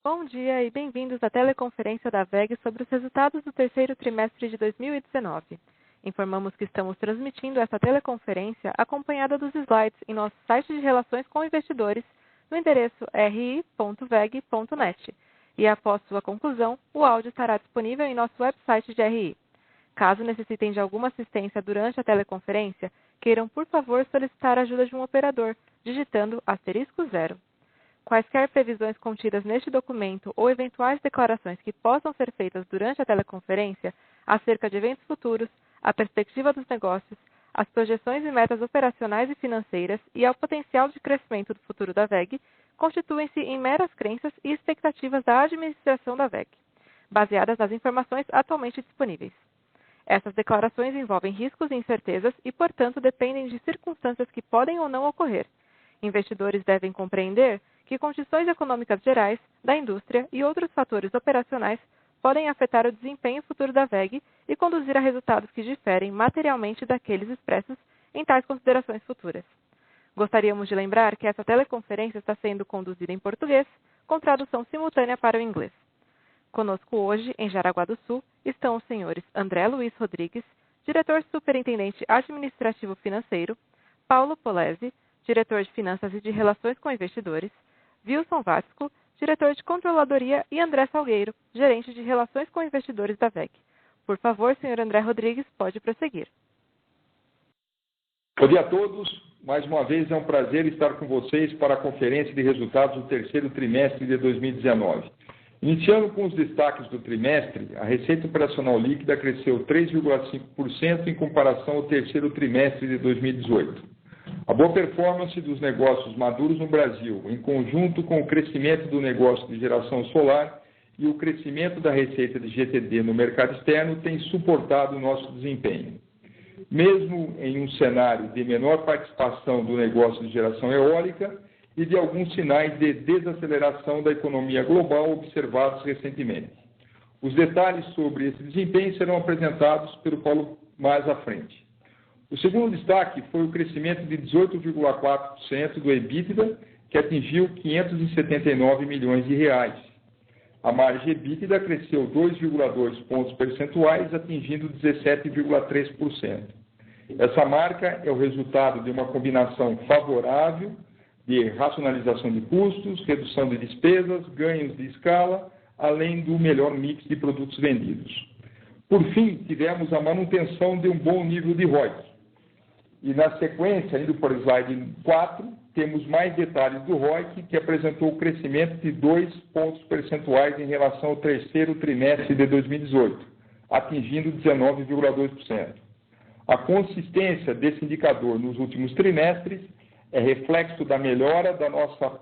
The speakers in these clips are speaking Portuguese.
Bom dia e bem-vindos à teleconferência da WEG sobre os resultados do terceiro trimestre de 2019. Informamos que estamos transmitindo essa teleconferência acompanhada dos slides em nosso site de relações com investidores no endereço ri.weg.net e após sua conclusão, o áudio estará disponível em nosso website de RI. Caso necessitem de alguma assistência durante a teleconferência, queiram por favor solicitar a ajuda de um operador, digitando *0. Quaisquer previsões contidas neste documento ou eventuais declarações que possam ser feitas durante a teleconferência acerca de eventos futuros, a perspectiva dos negócios, as projeções e metas operacionais e financeiras e ao potencial de crescimento do futuro da WEG, constituem-se em meras crenças e expectativas da administração da WEG, baseadas nas informações atualmente disponíveis. Essas declarações envolvem riscos e incertezas e, portanto, dependem de circunstâncias que podem ou não ocorrer. Investidores devem compreender que condições econômicas gerais, da indústria e outros fatores operacionais podem afetar o desempenho futuro da WEG e conduzir a resultados que diferem materialmente daqueles expressos em tais considerações futuras. Gostaríamos de lembrar que essa teleconferência está sendo conduzida em português, com tradução simultânea para o inglês. Conosco hoje, em Jaraguá do Sul, estão os senhores André Luiz Rodrigues, diretor superintendente administrativo financeiro, Paulo Polese, diretor de finanças e de relações com investidores, Wilson Vasco, diretor de controladoria, e André Salgueiro, gerente de relações com investidores da WEG. Por favor, senhor André Rodrigues, pode prosseguir. Bom dia a todos. Mais uma vez é um prazer estar com vocês para a conferência de resultados do terceiro trimestre de 2019. Iniciando com os destaques do trimestre, a receita operacional líquida cresceu 3,5% em comparação ao terceiro trimestre de 2018. A boa performance dos negócios maduros no Brasil, em conjunto com o crescimento do negócio de geração solar e o crescimento da receita de GTD no mercado externo, tem suportado o nosso desempenho. Mesmo em um cenário de menor participação do negócio de geração eólica e de alguns sinais de desaceleração da economia global observados recentemente. Os detalhes sobre esse desempenho serão apresentados pelo Paulo mais à frente. O segundo destaque foi o crescimento de 18,4% do EBITDA, que atingiu 579 milhões de reais. A margem EBITDA cresceu 2,2 pontos percentuais, atingindo 17,3%. Essa marca é o resultado de uma combinação favorável de racionalização de custos, redução de despesas, ganhos de escala, além do melhor mix de produtos vendidos. Por fim, tivemos a manutenção de um bom nível de ROIC. E na sequência, indo para o slide 4, temos mais detalhes do ROIC, que apresentou o crescimento de 2 pontos percentuais em relação ao terceiro trimestre de 2018, atingindo 19,2%. A consistência desse indicador nos últimos trimestres é reflexo da melhora da nossa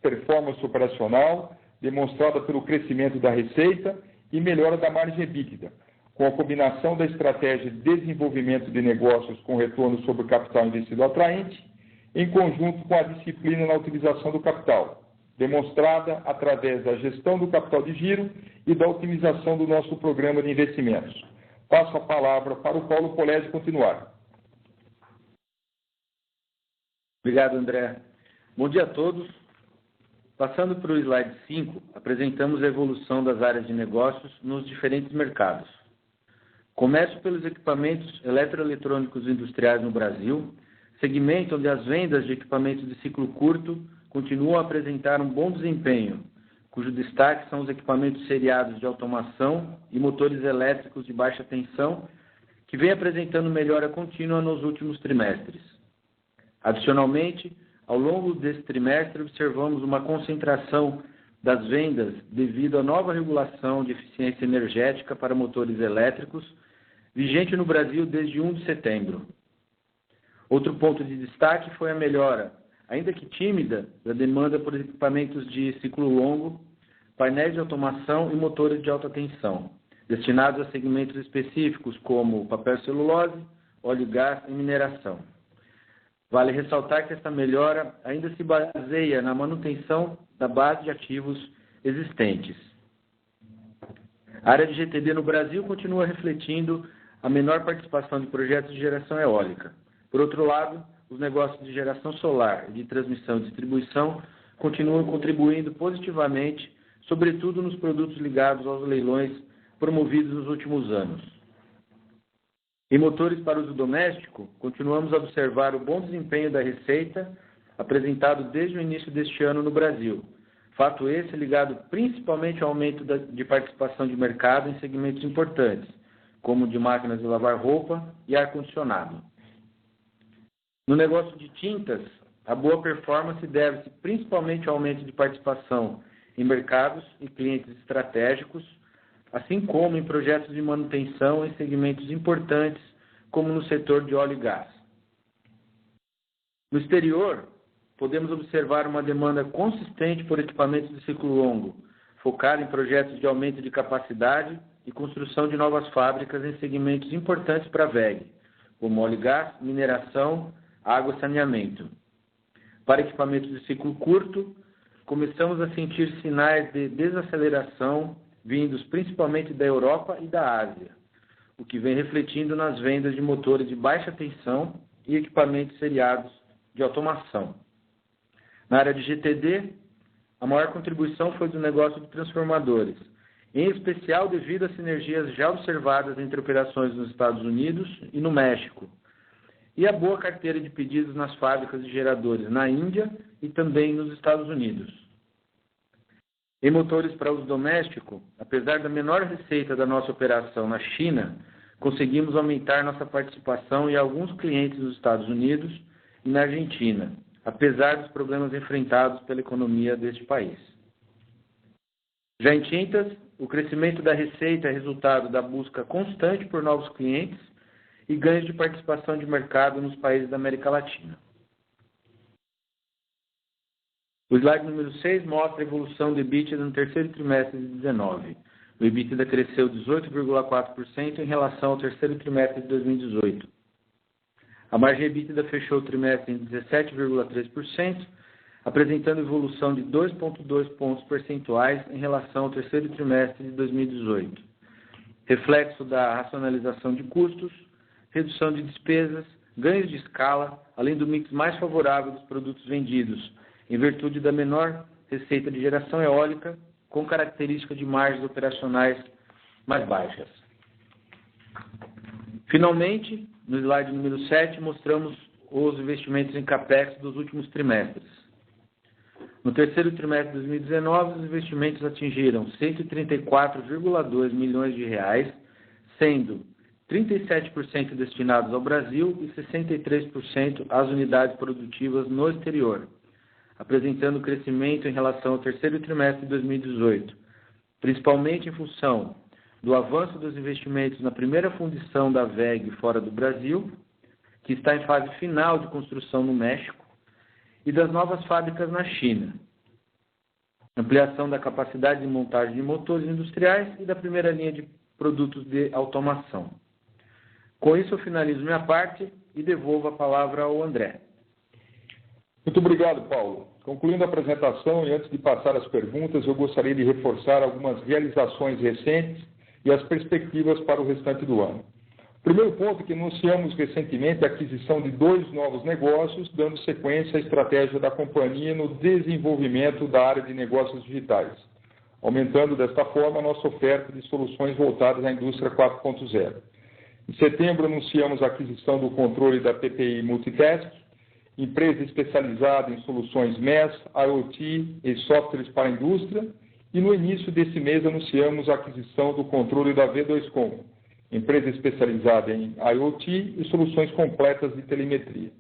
performance operacional, demonstrada pelo crescimento da receita e melhora da margem EBITDA, com a combinação da estratégia de desenvolvimento de negócios com retorno sobre o capital investido atraente, em conjunto com a disciplina na utilização do capital, demonstrada através da gestão do capital de giro e da otimização do nosso programa de investimentos. Passo a palavra para o Paulo Polese continuar. Obrigado, André. Bom dia a todos. Passando para o slide 5, apresentamos a evolução das áreas de negócios nos diferentes mercados. Começo pelos equipamentos eletroeletrônicos industriais no Brasil, segmento onde as vendas de equipamentos de ciclo curto continuam a apresentar um bom desempenho, cujo destaque são os equipamentos seriados de automação e motores elétricos de baixa tensão, que vem apresentando melhora contínua nos últimos trimestres. Adicionalmente, ao longo desse trimestre, observamos uma concentração das vendas devido à nova regulação de eficiência energética para motores elétricos, vigente no Brasil desde 1 de setembro. Outro ponto de destaque foi a melhora, ainda que tímida, da demanda por equipamentos de ciclo longo, painéis de automação e motores de alta tensão, destinados a segmentos específicos como papel celulose, óleo e gás e mineração. Vale ressaltar que esta melhora ainda se baseia na manutenção da base de ativos existentes. A área de GTD no Brasil continua refletindo a menor participação de projetos de geração eólica. Por outro lado, os negócios de geração solar e de transmissão e distribuição continuam contribuindo positivamente sobretudo nos produtos ligados aos leilões promovidos nos últimos anos. Em motores para uso doméstico, continuamos a observar o bom desempenho da receita apresentado desde o início deste ano no Brasil. Fato esse ligado principalmente ao aumento de participação de mercado em segmentos importantes, como de máquinas de lavar roupa e ar-condicionado. No negócio de tintas, a boa performance deve-se principalmente ao aumento de participação em mercados e clientes estratégicos, assim como em projetos de manutenção em segmentos importantes, como no setor de óleo e gás. No exterior, podemos observar uma demanda consistente por equipamentos de ciclo longo, focada em projetos de aumento de capacidade e construção de novas fábricas em segmentos importantes para a WEG, como óleo e gás, mineração, água e saneamento. Para equipamentos de ciclo curto, começamos a sentir sinais de desaceleração vindos principalmente da Europa e da Ásia, o que vem refletindo nas vendas de motores de baixa tensão e equipamentos seriados de automação. Na área de GTD, a maior contribuição foi do negócio de transformadores, em especial devido às sinergias já observadas entre operações nos Estados Unidos e no México, e a boa carteira de pedidos nas fábricas de geradores na Índia e também nos Estados Unidos. Em motores para uso doméstico, apesar da menor receita da nossa operação na China, conseguimos aumentar nossa participação em alguns clientes dos Estados Unidos e na Argentina, apesar dos problemas enfrentados pela economia deste país. Já em tintas, o crescimento da receita é resultado da busca constante por novos clientes e ganhos de participação de mercado nos países da América Latina. O slide número 6 mostra a evolução do EBITDA no terceiro trimestre de 2019. O EBITDA cresceu 18,4% em relação ao terceiro trimestre de 2018. A margem EBITDA fechou o trimestre em 17,3%, apresentando evolução de 2,2 pontos percentuais em relação ao terceiro trimestre de 2018. Reflexo da racionalização de custos, redução de despesas, ganhos de escala, além do mix mais favorável dos produtos vendidos, em virtude da menor receita de geração eólica, com característica de margens operacionais mais baixas. Finalmente, no slide número 7, mostramos os investimentos em CAPEX dos últimos trimestres. No terceiro trimestre de 2019, os investimentos atingiram 134,2 milhões de reais, sendo 37% destinados ao Brasil e 63% às unidades produtivas no exterior, apresentando crescimento em relação ao terceiro trimestre de 2018, principalmente em função do avanço dos investimentos na primeira fundição da WEG fora do Brasil, que está em fase final de construção no México, e das novas fábricas na China, ampliação da capacidade de montagem de motores industriais e da primeira linha de produtos de automação. Com isso, eu finalizo minha parte e devolvo a palavra ao André. Muito obrigado, Paulo. Concluindo a apresentação e antes de passar as perguntas, eu gostaria de reforçar algumas realizações recentes e as perspectivas para o restante do ano. O primeiro ponto é que anunciamos recentemente a aquisição de 2 novos negócios, dando sequência à estratégia da companhia no desenvolvimento da área de negócios digitais, aumentando desta forma a nossa oferta de soluções voltadas à indústria 4.0. Em setembro, anunciamos a aquisição do controle da PPI Multitask, empresa especializada em soluções MES, IoT e softwares para a indústria, e no início desse mês anunciamos a aquisição do controle da V2Com, empresa especializada em IoT e soluções completas de telemetria.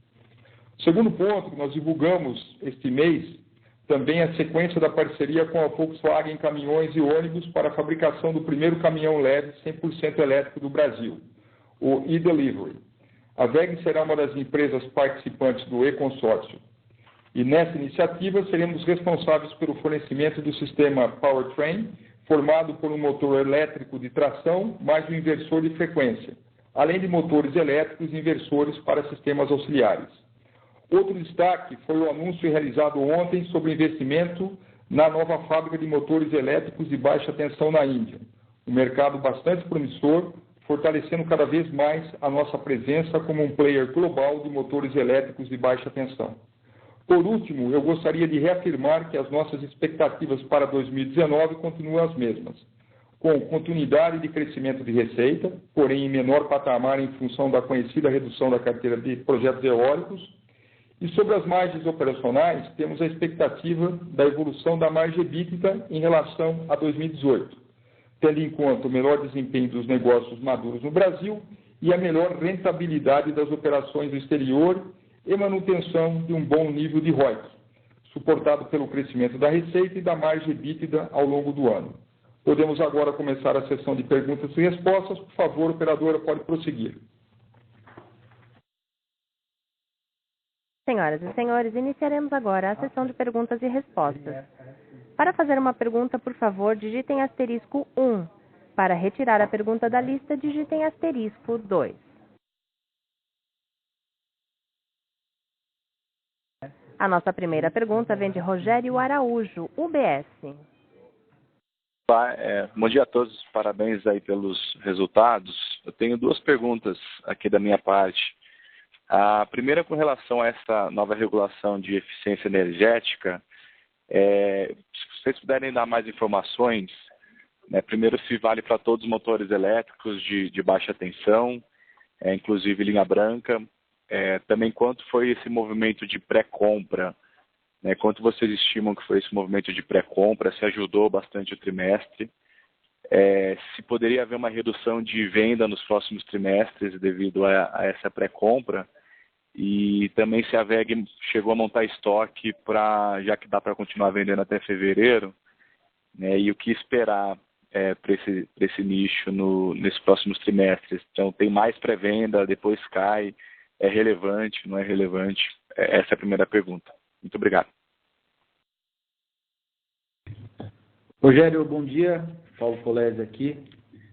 O segundo ponto que nós divulgamos este mês também é a sequência da parceria com a Volkswagen Caminhões e Ônibus para a fabricação do primeiro caminhão leve 100% elétrico do Brasil, o e-Delivery. A WEG será uma das empresas participantes do e-consórcio. E nessa iniciativa seremos responsáveis pelo fornecimento do sistema Powertrain, formado por um motor elétrico de tração mais um inversor de frequência, além de motores elétricos e inversores para sistemas auxiliares. Outro destaque foi o anúncio realizado ontem sobre o investimento na nova fábrica de motores elétricos de baixa tensão na Índia, um mercado bastante promissor, fortalecendo cada vez mais a nossa presença como um player global de motores elétricos de baixa tensão. Por último, eu gostaria de reafirmar que as nossas expectativas para 2019 continuam as mesmas, com continuidade de crescimento de receita, porém em menor patamar em função da conhecida redução da carteira de projetos eólicos. E sobre as margens operacionais, temos a expectativa da evolução da margem EBITDA em relação a 2018, tendo em conta o melhor desempenho dos negócios maduros no Brasil e a melhor rentabilidade das operações do exterior e manutenção de um bom nível de ROIC, suportado pelo crescimento da receita e da margem EBITDA ao longo do ano. Podemos agora começar a sessão de perguntas e respostas. Por favor, operadora, pode prosseguir. Senhoras e senhores, iniciaremos agora a sessão de perguntas e respostas. Para fazer uma pergunta, por favor, digitem asterisco 1. Para retirar a pergunta da lista, digitem asterisco 2. A nossa primeira pergunta vem de Rogério Araújo, UBS. Bom dia a todos, parabéns aí pelos resultados. Eu tenho duas perguntas aqui da minha parte. A primeira com relação a essa nova regulação de eficiência energética, se vocês puderem dar mais informações, né, primeiro se vale para todos os motores elétricos de baixa tensão, inclusive linha branca, também quanto foi esse movimento de pré-compra, né, quanto vocês estimam que foi esse movimento de pré-compra, se ajudou bastante o trimestre, se poderia haver uma redução de venda nos próximos trimestres devido a essa pré-compra, e também se a WEG chegou a montar estoque, já que dá para continuar vendendo até fevereiro, né, e o que esperar para esse nicho nesses próximos trimestres. Então, tem mais pré-venda, depois cai, é relevante, não é relevante? Essa é a primeira pergunta. Muito obrigado. Rogério, bom dia. Paulo Polese aqui.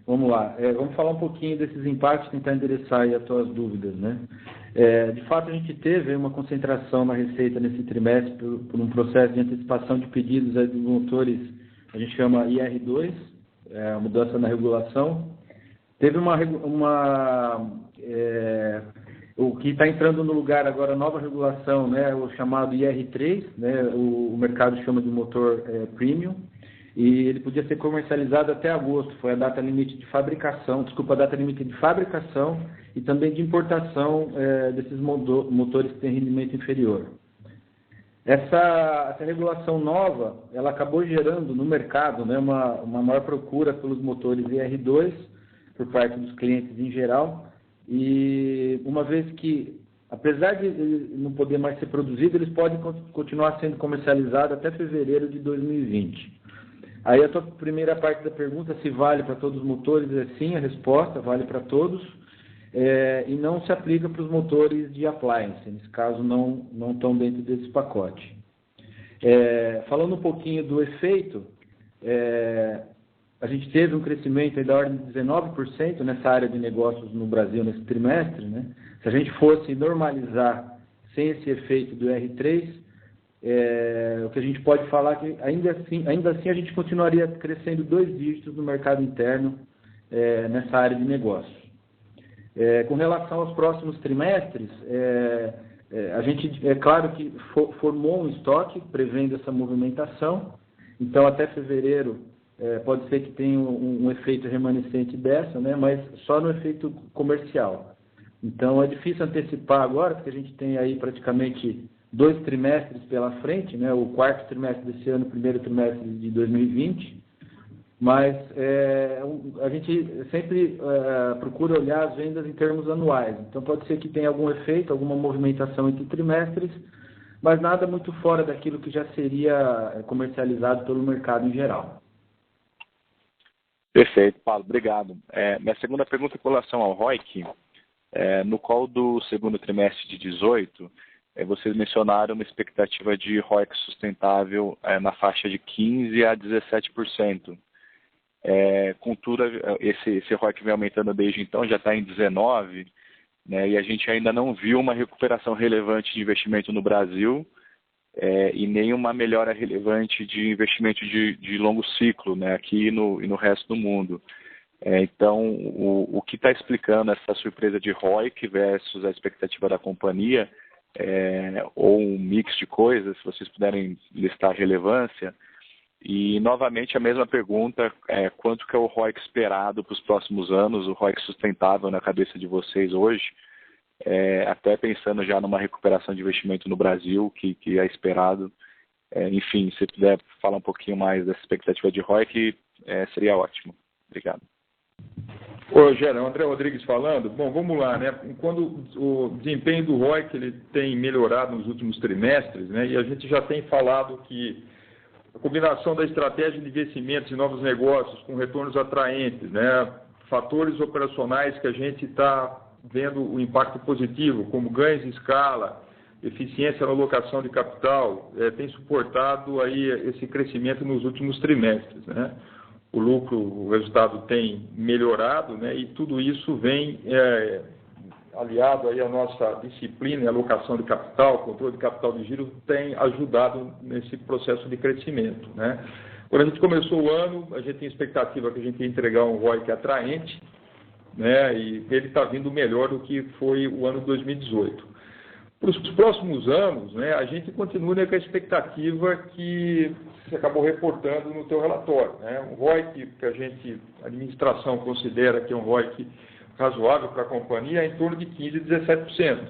Vamos lá. Vamos falar um pouquinho desses impactos, tentar endereçar aí as tuas dúvidas, né? De fato, a gente teve uma concentração na receita nesse trimestre por um processo de antecipação de pedidos aí dos motores, a gente chama IR2, a mudança na regulação. Teve o que está entrando no lugar agora, a nova regulação, né, o chamado IR3, né, o mercado chama de motor premium, e ele podia ser comercializado até agosto, foi a data limite de fabricação, e também de importação desses motores que têm rendimento inferior. Essa regulação nova, ela acabou gerando no mercado, né, uma maior procura pelos motores IR2 por parte dos clientes em geral, e uma vez que, apesar de não poder mais ser produzido, eles podem continuar sendo comercializados até fevereiro de 2020. Aí a tua primeira parte da pergunta, se vale para todos os motores, sim, a resposta vale para todos, e não se aplica para os motores de appliance, nesse caso não estão dentro desse pacote. Falando um pouquinho do efeito, a gente teve um crescimento aí da ordem de 19% nessa área de negócios no Brasil nesse trimestre, né? Se a gente fosse normalizar sem esse efeito do R3, o que a gente pode falar é que ainda assim a gente continuaria crescendo 2 dígitos no mercado interno nessa área de negócios. Com relação aos próximos trimestres, a gente, claro que formou um estoque prevendo essa movimentação, então até fevereiro pode ser que tenha um efeito remanescente dessa, né, mas só no efeito comercial. Então é difícil antecipar agora, porque a gente tem aí praticamente 2 trimestres pela frente, né, o 4º trimestre desse ano, o 1º trimestre de 2020, mas a gente sempre procura olhar as vendas em termos anuais. Então pode ser que tenha algum efeito, alguma movimentação entre trimestres, mas nada muito fora daquilo que já seria comercializado pelo mercado em geral. Perfeito, Paulo, obrigado. Minha segunda pergunta é com relação ao ROIC. No call do segundo trimestre de 2018, vocês mencionaram uma expectativa de ROIC sustentável na faixa de 15% a 17%. Contudo, esse ROIC vem aumentando desde então, já está em 19%, né, e a gente ainda não viu uma recuperação relevante de investimento no Brasil e nem uma melhora relevante de investimento de longo ciclo, né, aqui e no resto do mundo. Então, o que está explicando essa surpresa de ROIC versus a expectativa da companhia ou um mix de coisas, se vocês puderem listar a relevância. E, novamente, a mesma pergunta, quanto que é o ROIC esperado para os próximos anos, o ROIC sustentável na cabeça de vocês hoje, até pensando já numa recuperação de investimento no Brasil, que é esperado. Enfim, se puder falar um pouquinho mais dessa expectativa de ROIC, seria ótimo. Obrigado. Oi, Rogério, André Rodrigues falando. Bom, vamos lá, né? Quando o desempenho do ROIC ele tem melhorado nos últimos trimestres, né? E a gente já tem falado que a combinação da estratégia de investimentos em novos negócios com retornos atraentes, né? Fatores operacionais que a gente está vendo o impacto positivo, como ganhos de escala, eficiência na alocação de capital, tem suportado aí esse crescimento nos últimos trimestres, né? O lucro, o resultado tem melhorado, né? E tudo isso vem aliado aí à nossa disciplina e alocação de capital, controle de capital de giro, tem ajudado nesse processo de crescimento, né? Quando a gente começou o ano, a gente tinha expectativa que a gente ia entregar um ROIC atraente, né? E ele está vindo melhor do que foi o ano de 2018. Para os próximos anos, né, a gente continua, né, com a expectativa que você acabou reportando no teu relatório, né? Um ROIC que a administração considera que é um ROIC razoável para a companhia é em torno de 15% a 17%,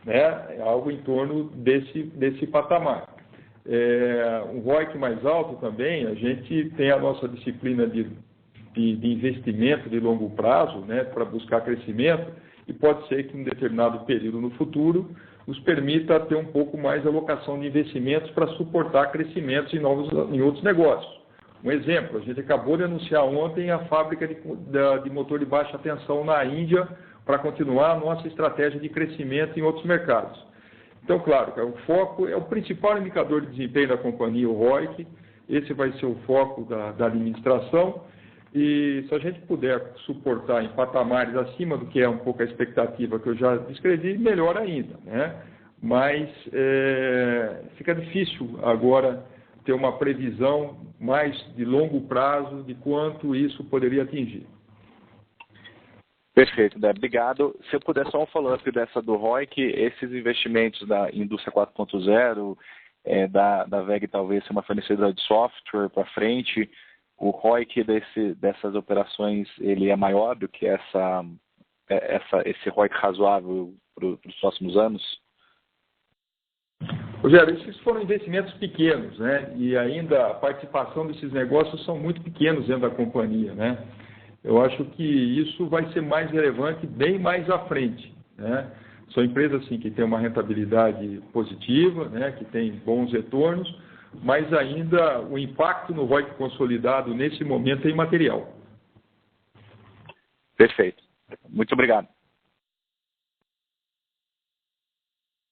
né? É algo em torno desse patamar. Um ROIC mais alto também, a gente tem a nossa disciplina de investimento de longo prazo, né, para buscar crescimento, e pode ser que em um determinado período no futuro nos permita ter um pouco mais de alocação de investimentos para suportar crescimentos em outros negócios. Um exemplo, a gente acabou de anunciar ontem a fábrica de motor de baixa tensão na Índia para continuar a nossa estratégia de crescimento em outros mercados. Então, claro, o foco é o principal indicador de desempenho da companhia, o ROIC. Esse vai ser o foco da administração. E se a gente puder suportar em patamares acima do que é um pouco a expectativa que eu já descrevi, melhor ainda, né? Mas fica difícil agora ter uma previsão mais de longo prazo de quanto isso poderia atingir. Perfeito, Débora. Obrigado. Se eu puder só um follow-up dessa do ROIC, esses investimentos da indústria 4.0, da VEG talvez ser uma fornecedora de software para frente, o ROIC dessas operações ele é maior do que esse ROIC razoável para os próximos anos? Rogério, esses foram investimentos pequenos, né? E ainda a participação desses negócios são muito pequenos dentro da companhia, né? Eu acho que isso vai ser mais relevante bem mais à frente, né? São empresas assim, que têm uma rentabilidade positiva, né? Que têm bons retornos, mas ainda o impacto no ROIC consolidado nesse momento é imaterial. Perfeito. Muito obrigado.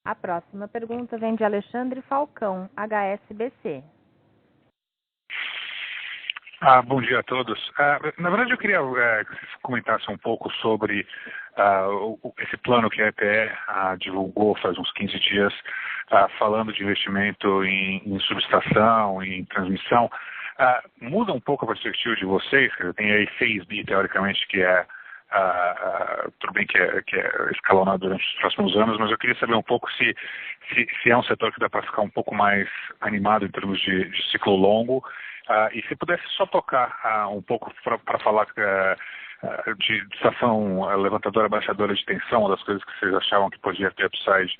A próxima pergunta vem de Alexandre Falcão, HSBC. Bom dia a todos. Na verdade, eu queria que vocês comentassem um pouco sobre esse plano que a EPE divulgou faz uns 15 dias, falando de investimento em subestação, em transmissão. Muda um pouco a perspectiva de vocês, que tem aí 6 bi, teoricamente, que tudo bem que é escalonado durante os próximos anos, mas eu queria saber um pouco se é um setor que dá para ficar um pouco mais animado em termos de ciclo longo, e se pudesse só tocar um pouco para falar de estação levantadora, baixadora de tensão, uma das coisas que vocês achavam que podia ter upside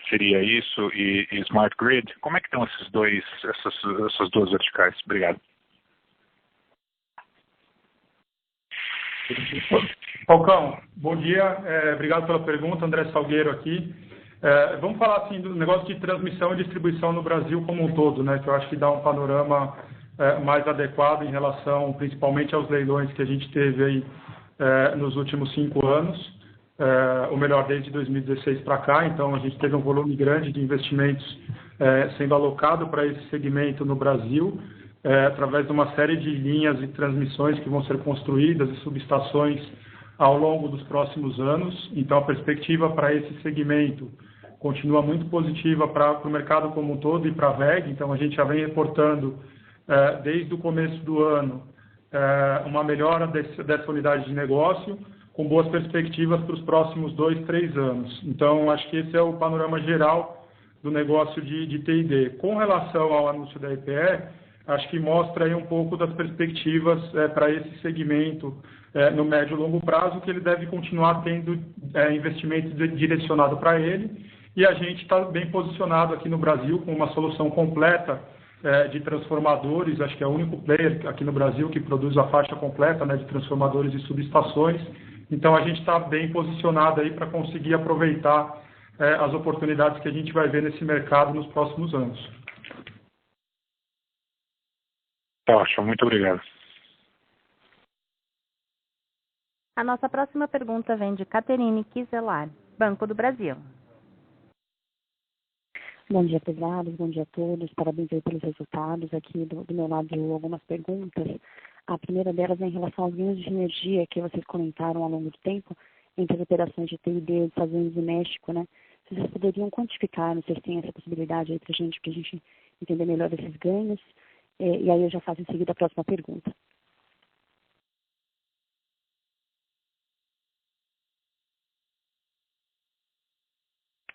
seria isso, e Smart Grid. Como é que estão essas duas verticais? Obrigado. Falcão, bom dia, obrigado pela pergunta, André Salgueiro aqui. Vamos falar assim do negócio de transmissão e distribuição no Brasil como um todo, né, que eu acho que dá um panorama mais adequado em relação principalmente aos leilões que a gente teve aí nos últimos 5 anos, ou melhor, desde 2016 para cá. Então a gente teve um volume grande de investimentos sendo alocado para esse segmento no Brasil, através de uma série de linhas e transmissões que vão ser construídas e subestações ao longo dos próximos anos. Então, a perspectiva para esse segmento continua muito positiva para o mercado como um todo e para a VEG. Então, a gente já vem reportando, desde o começo do ano, uma melhora dessa unidade de negócio, com boas perspectivas para os próximos 2, 3 anos. Então, acho que esse é o panorama geral do negócio de T&D. Com relação ao anúncio da EPE, acho que mostra aí um pouco das perspectivas para esse segmento no médio e longo prazo, que ele deve continuar tendo investimento direcionado para ele, e a gente está bem posicionado aqui no Brasil com uma solução completa de transformadores. Acho que é o único player aqui no Brasil que produz a faixa completa, né, de transformadores e subestações. Então, a gente está bem posicionado aí para conseguir aproveitar as oportunidades que a gente vai ver nesse mercado nos próximos anos. Ótimo, muito obrigado. A nossa próxima pergunta vem de Caterine Kiselar, Banco do Brasil. Bom dia, pesados, bom dia a todos. Parabéns aí pelos resultados. Aqui do meu lado, algumas perguntas. A primeira delas é em relação aos ganhos de energia que vocês comentaram ao longo do tempo entre as operações de T&D dos Estados Unidos e México, né? Se vocês poderiam quantificar, não sei se tem essa possibilidade aí para a gente entender melhor esses ganhos. E aí eu já faço em seguida a próxima pergunta.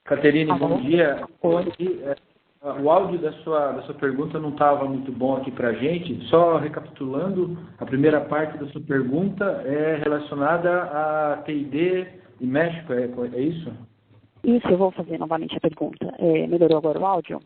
Caterine, bom dia. O áudio da sua pergunta não estava muito bom aqui para a gente. Só recapitulando, a primeira parte da sua pergunta é relacionada a T&D e México, é isso? Isso, eu vou fazer novamente a pergunta. Melhorou agora o áudio?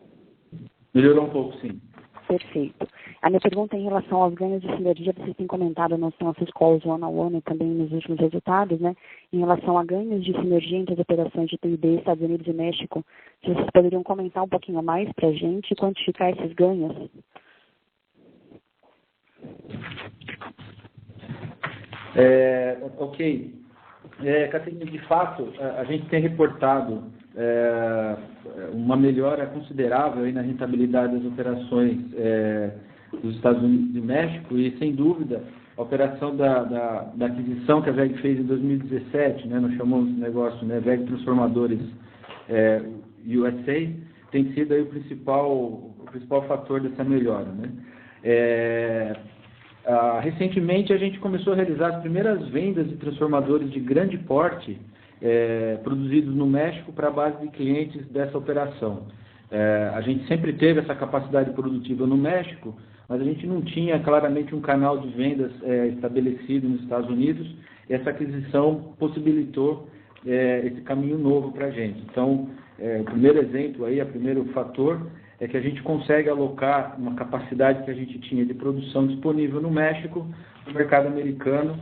Melhorou um pouco, sim. Perfeito. A minha pergunta é em relação aos ganhos de sinergia, vocês têm comentado nos nossos calls one-on-one e também nos últimos resultados, né? Em relação a ganhos de sinergia entre as operações de T&D, Estados Unidos e México, se vocês poderiam comentar um pouquinho mais para a gente e quantificar esses ganhos? Ok. Caterina, de fato, a gente tem reportado uma melhora considerável aí na rentabilidade das operações dos Estados Unidos e México, e, sem dúvida, a operação da aquisição que a VEG fez em 2017, né, nós chamamos de negócio, né, VEG Transformadores USA, tem sido aí o principal fator dessa melhora, né? Recentemente, a gente começou a realizar as primeiras vendas de transformadores de grande porte produzidos no México para a base de clientes dessa operação. A gente sempre teve essa capacidade produtiva no México, mas a gente não tinha claramente um canal de vendas estabelecido nos Estados Unidos, e essa aquisição possibilitou esse caminho novo para a gente. Então, o primeiro exemplo aí, o primeiro fator, é que a gente consegue alocar uma capacidade que a gente tinha de produção disponível no México, no mercado americano,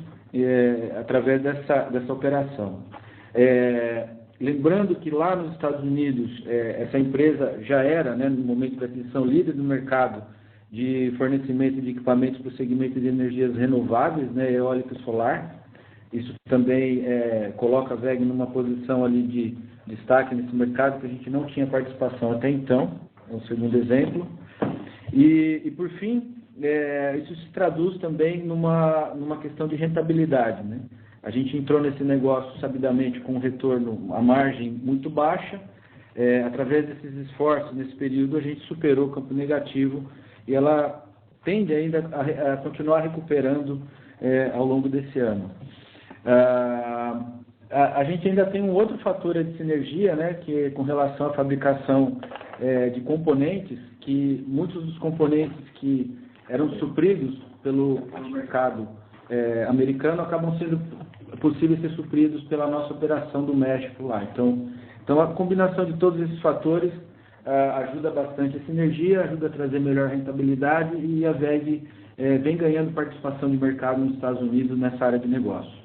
através dessa operação. Lembrando que lá nos Estados Unidos, essa empresa já era, né, no momento da aquisição, líder do mercado de fornecimento de equipamentos para o segmento de energias renováveis, né, eólica e solar. Isso também coloca a VEG numa posição ali de destaque nesse mercado, que a gente não tinha participação até então. É um segundo exemplo. E por fim, isso se traduz também numa questão de rentabilidade, né? A gente entrou nesse negócio sabidamente com um retorno à margem muito baixa. Através desses esforços, nesse período, a gente superou o campo negativo e ela tende ainda a continuar recuperando ao longo desse ano. A gente ainda tem um outro fator de sinergia, né, que é com relação à fabricação de componentes, que muitos dos componentes que eram supridos pelo mercado americano acabam sendo possíveis ser supridos pela nossa operação do México lá. Então a combinação de todos esses fatores ajuda bastante a sinergia, ajuda a trazer melhor rentabilidade, e a VEG vem ganhando participação de mercado nos Estados Unidos nessa área de negócio.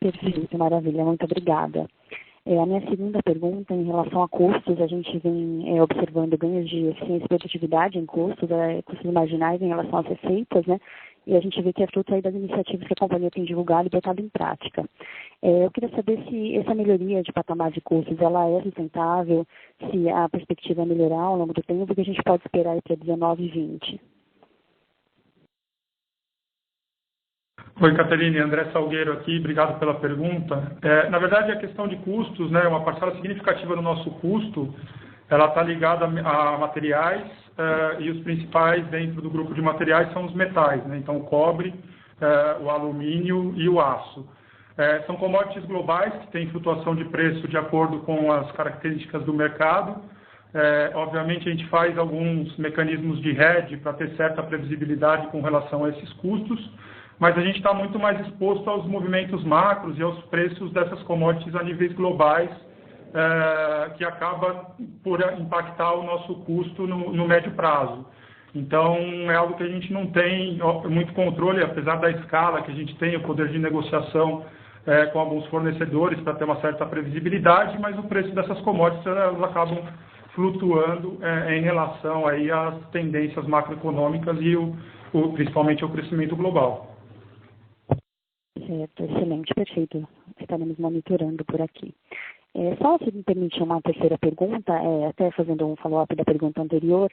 Perfeito, maravilha, muito obrigada. A minha segunda pergunta, em relação a custos, a gente vem observando ganhos de eficiência e produtividade em custos, custos marginais em relação às receitas, né? E a gente vê que é fruto aí das iniciativas que a companhia tem divulgado e botado em prática. Eu queria saber se essa melhoria de patamar de custos, ela é sustentável, se a perspectiva é melhorar ao longo do tempo, o que a gente pode esperar aí para 19 e 20. Oi, Caterine, André Salgueiro aqui, obrigado pela pergunta. Na verdade, a questão de custos, né, uma parcela significativa do nosso custo, ela está ligada a materiais, e os principais dentro do grupo de materiais são os metais, né? Então, o cobre o alumínio e o aço. São commodities globais que têm flutuação de preço de acordo com as características do mercado. Obviamente, a gente faz alguns mecanismos de hedge para ter certa previsibilidade com relação a esses custos, mas a gente está muito mais exposto aos movimentos macros e aos preços dessas commodities a níveis globais, que acaba por impactar o nosso custo no médio prazo. Então, é algo que a gente não tem muito controle, apesar da escala que a gente tem, o poder de negociação com alguns fornecedores para ter uma certa previsibilidade, mas o preço dessas commodities elas acabam flutuando em relação aí às tendências macroeconômicas e principalmente ao crescimento global. Certo, excelente, perfeito. Estaremos monitorando por aqui. Só se me permitir uma terceira pergunta, até fazendo um follow-up da pergunta anterior,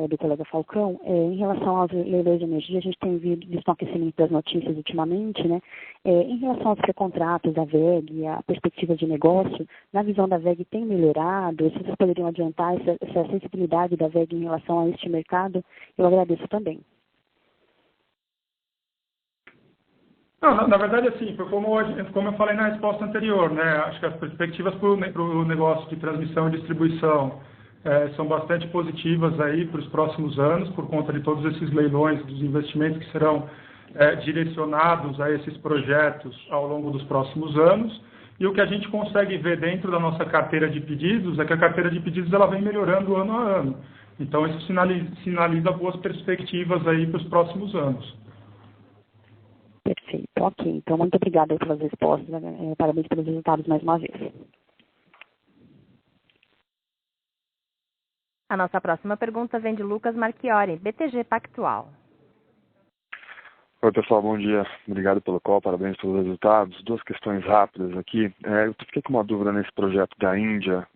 do colega Falcão, em relação aos leilões de energia, a gente tem visto um aquecimento das notícias ultimamente, né? Em relação aos pré-contratos da VEG, a perspectiva de negócio, na visão da VEG tem melhorado? Se vocês poderiam adiantar essa sensibilidade da VEG em relação a este mercado, eu agradeço também. Não, na verdade, assim, como eu falei na resposta anterior, né? Acho que as perspectivas para o negócio de transmissão e distribuição são bastante positivas aí para os próximos anos, por conta de todos esses leilões, dos investimentos que serão direcionados a esses projetos ao longo dos próximos anos. E o que a gente consegue ver dentro da nossa carteira de pedidos é que a carteira de pedidos ela vem melhorando ano a ano. Então, isso sinaliza boas perspectivas aí para os próximos anos. Perfeito, ok. Então, muito obrigada pelas respostas. Parabéns pelos resultados mais uma vez. A nossa próxima pergunta vem de Lucas Marchiori, BTG Pactual. Oi, pessoal, bom dia. Obrigado pelo call, parabéns pelos resultados. Duas questões rápidas aqui. Eu fiquei com uma dúvida nesse projeto da Índia.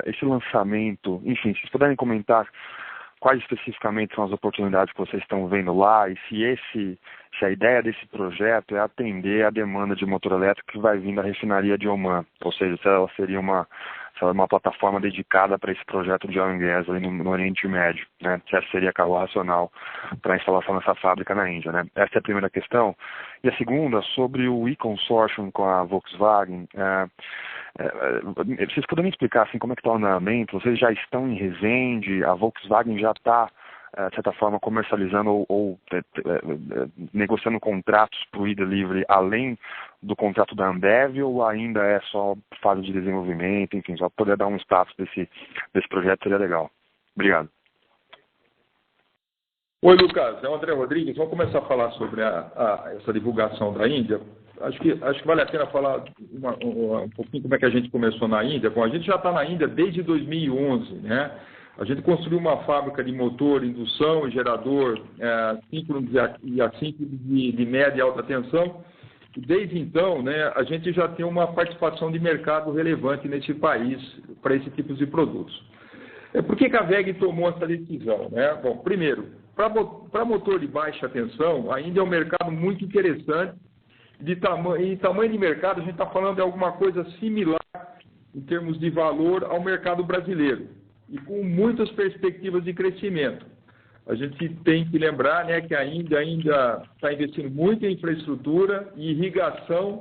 Esse lançamento, enfim, se vocês puderem comentar quais especificamente são as oportunidades que vocês estão vendo lá e se a ideia desse projeto é atender a demanda de motor elétrico que vai vir da refinaria de Oman, ou seja, se ela seria uma plataforma dedicada para esse projeto de oil and gas ali no Oriente Médio, né? Se essa seria carro racional para a instalação dessa fábrica na Índia, né? Essa é a primeira questão. E a segunda, sobre o e-consortium com a Volkswagen, vocês poderiam explicar assim, como é que está o andamento? Vocês já estão em Resende? A Volkswagen já está, de certa forma, comercializando ou negociando contratos para o e-delivery além do contrato da Ambev, ou ainda é só fase de desenvolvimento? Enfim, só poder dar um status desse projeto seria legal. Obrigado. Oi, Lucas. É o André Rodrigues. Vamos começar a falar sobre essa divulgação da Índia. Acho que vale a pena falar um pouquinho como é que a gente começou na Índia. Bom, a gente já está na Índia desde 2011, né? A gente construiu uma fábrica de motor, indução e gerador síncronos e assíncronos de média e alta tensão. E desde então, né, a gente já tem uma participação de mercado relevante nesse país para esse tipo de produtos. Por que a VEG tomou essa decisão, né? Bom, primeiro, para motor de baixa tensão, a Índia é um mercado muito interessante. Em tamanho de mercado, a gente está falando de alguma coisa similar em termos de valor ao mercado brasileiro e com muitas perspectivas de crescimento. A gente tem que lembrar, né, que a Índia ainda está investindo muito em infraestrutura e irrigação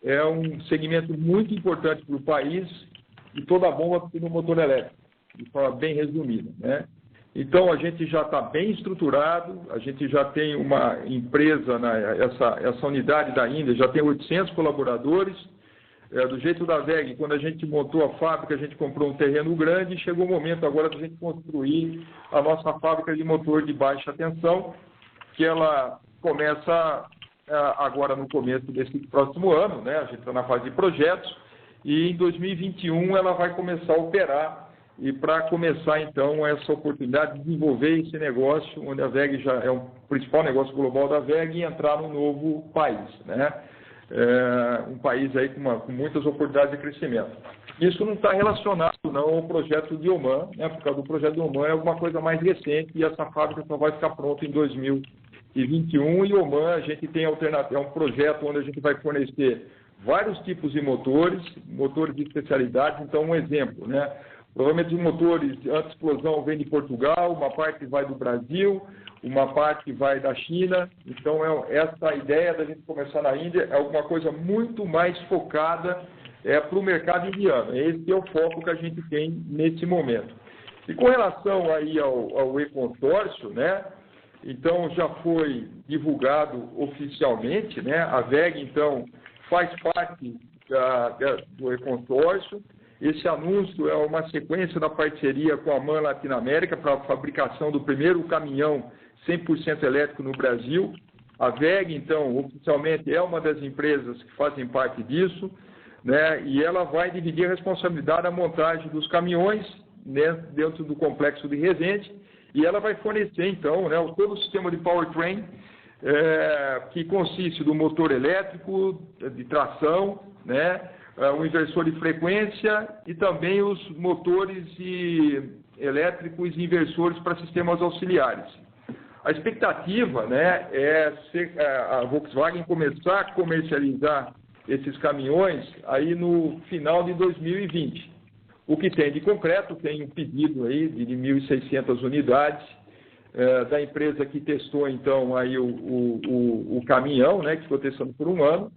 é um segmento muito importante para o país e toda a bomba no motor elétrico, de forma bem resumida, né? Então, a gente já está bem estruturado, a gente já tem uma empresa, essa unidade da Índia já tem 800 colaboradores. Do jeito da VEG, quando a gente montou a fábrica, a gente comprou um terreno grande e chegou o momento agora da gente construir a nossa fábrica de motor de baixa tensão, que ela começa agora no começo desse próximo ano, né? A gente está na fase de projetos e em 2021 ela vai começar a operar. E para começar, então, essa oportunidade de desenvolver esse negócio, onde a VEG já é o principal negócio global da VEG, e entrar num novo país, né? Um país aí com muitas oportunidades de crescimento. Isso não está relacionado, não, ao projeto de Oman, né? Por causa do projeto de Oman é alguma coisa mais recente e essa fábrica só vai ficar pronta em 2021. E Oman, a gente tem alternativa, é um projeto onde a gente vai fornecer vários tipos de motores de especialidade. Então, um exemplo, né? Provavelmente os motores de anti-explosão vêm de Portugal, uma parte vai do Brasil, uma parte vai da China. Então, essa ideia da gente começar na Índia é alguma coisa muito mais focada para o mercado indiano. Esse é o foco que a gente tem nesse momento. E com relação aí ao e-consórcio, né? Então, já foi divulgado oficialmente, né? A WEG, então, faz parte do e-consórcio. Esse anúncio é uma sequência da parceria com a MAN Latinoamérica para a fabricação do primeiro caminhão 100% elétrico no Brasil. A WEG, então, oficialmente é uma das empresas que fazem parte disso, né? E ela vai dividir a responsabilidade da montagem dos caminhões, né, dentro do complexo de Resende, e ela vai fornecer, então, né, todo o sistema de powertrain, que consiste do motor elétrico, de tração, né, o inversor de frequência e também os motores elétricos e inversores para sistemas auxiliares. A expectativa, né, é a Volkswagen começar a comercializar esses caminhões aí no final de 2020. O que tem de concreto, tem um pedido aí de 1.600 unidades da empresa que testou, então, aí o caminhão, né, que ficou testando por um ano.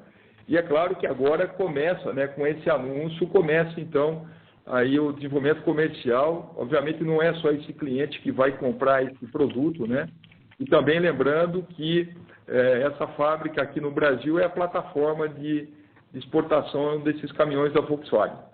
E é claro que agora começa, né, com esse anúncio, começa, então, aí o desenvolvimento comercial. Obviamente não é só esse cliente que vai comprar esse produto, né? E também lembrando que essa fábrica aqui no Brasil é a plataforma de exportação desses caminhões da Volkswagen.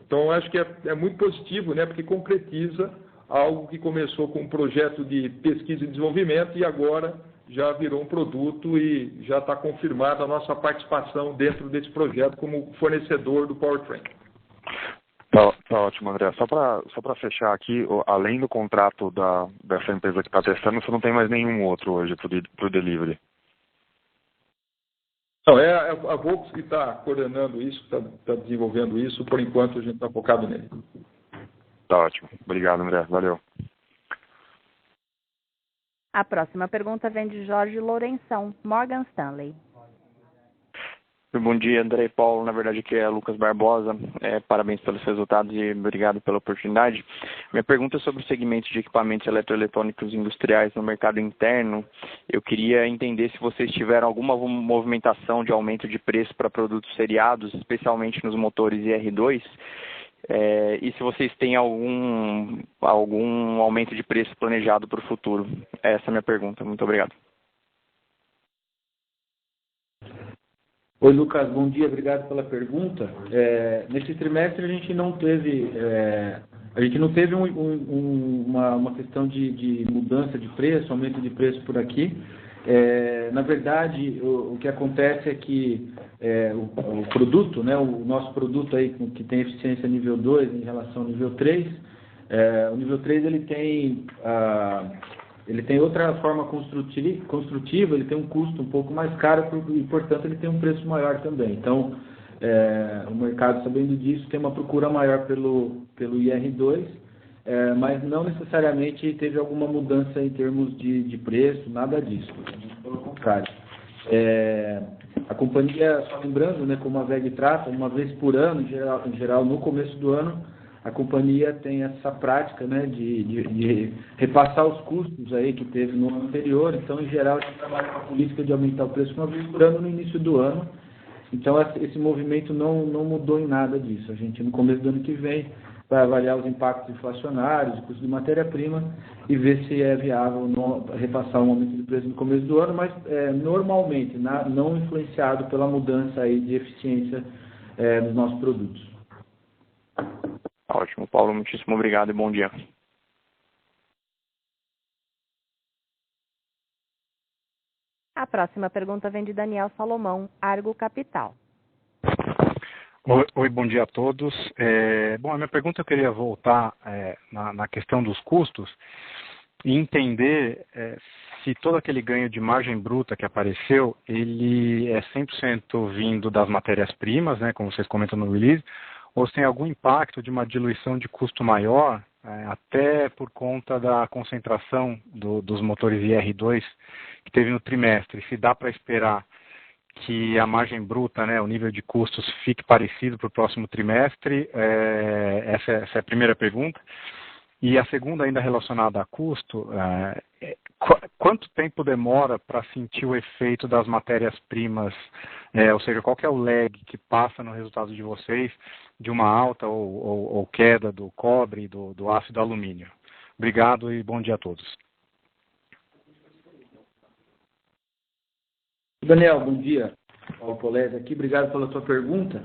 Então, acho que é muito positivo, né, porque concretiza algo que começou com um projeto de pesquisa e desenvolvimento e agora já virou um produto e já está confirmada a nossa participação dentro desse projeto como fornecedor do powertrain. Tá ótimo, André. Só para fechar aqui, além do contrato dessa empresa que está testando, você não tem mais nenhum outro hoje para o delivery? Não, é a Volkswagen que está coordenando isso, está desenvolvendo isso. Por enquanto, a gente está focado nele. Tá ótimo. Obrigado, André. Valeu. A próxima pergunta vem de Jorge Lourenção, Morgan Stanley. Bom dia, André e Paulo. Na verdade, aqui é Lucas Barbosa. Parabéns pelos resultados e obrigado pela oportunidade. Minha pergunta é sobre o segmento de equipamentos eletroeletrônicos industriais no mercado interno. Eu queria entender se vocês tiveram alguma movimentação de aumento de preço para produtos seriados, especialmente nos motores IR2, e se vocês têm algum aumento de preço planejado para o futuro. Essa é a minha pergunta. Muito obrigado. Oi, Lucas, bom dia, obrigado pela pergunta. Nesse trimestre a gente não teve uma questão de mudança de preço, aumento de preço por aqui. Na verdade, o que acontece é que o produto, né, o nosso produto aí que tem eficiência nível 2 em relação ao nível 3, o nível 3 ele tem outra forma construtiva, ele tem um custo um pouco mais caro e, portanto, ele tem um preço maior também. Então, o mercado, sabendo disso, tem uma procura maior pelo IR2, mas não necessariamente teve alguma mudança em termos de preço, nada disso, pelo contrário. A companhia, só lembrando, né, como a WEG trata, uma vez por ano, em geral no começo do ano, a companhia tem essa prática, né, de repassar os custos aí que teve no ano anterior. Então, em geral, a gente trabalha com a política de aumentar o preço uma vez por ano no início do ano. Então, esse movimento não mudou em nada disso. A gente, no começo do ano que vem, vai avaliar os impactos inflacionários, o custo de matéria-prima e ver se é viável repassar um aumento de preço no começo do ano, mas normalmente não influenciado pela mudança aí de eficiência nos nossos produtos. Ótimo, Paulo, muitíssimo obrigado e bom dia. A próxima pergunta vem de Daniel Salomão, Argo Capital. Oi, bom dia a todos. A minha pergunta eu queria voltar na questão dos custos e entender se todo aquele ganho de margem bruta que apareceu, ele é 100% vindo das matérias-primas, né, como vocês comentam no release, ou se tem algum impacto de uma diluição de custo maior, até por conta da concentração dos motores IR2 que teve no trimestre. Se dá para esperar que a margem bruta, né, o nível de custos, fique parecido para o próximo trimestre? Essa é a primeira pergunta. E a segunda, ainda relacionada a custo, quanto tempo demora para sentir o efeito das matérias-primas, ou seja, qual que é o lag que passa no resultado de vocês de uma alta ou queda do cobre, do aço e do alumínio? Obrigado e bom dia a todos. Daniel, bom dia. Paulo Polese aqui, obrigado pela tua pergunta.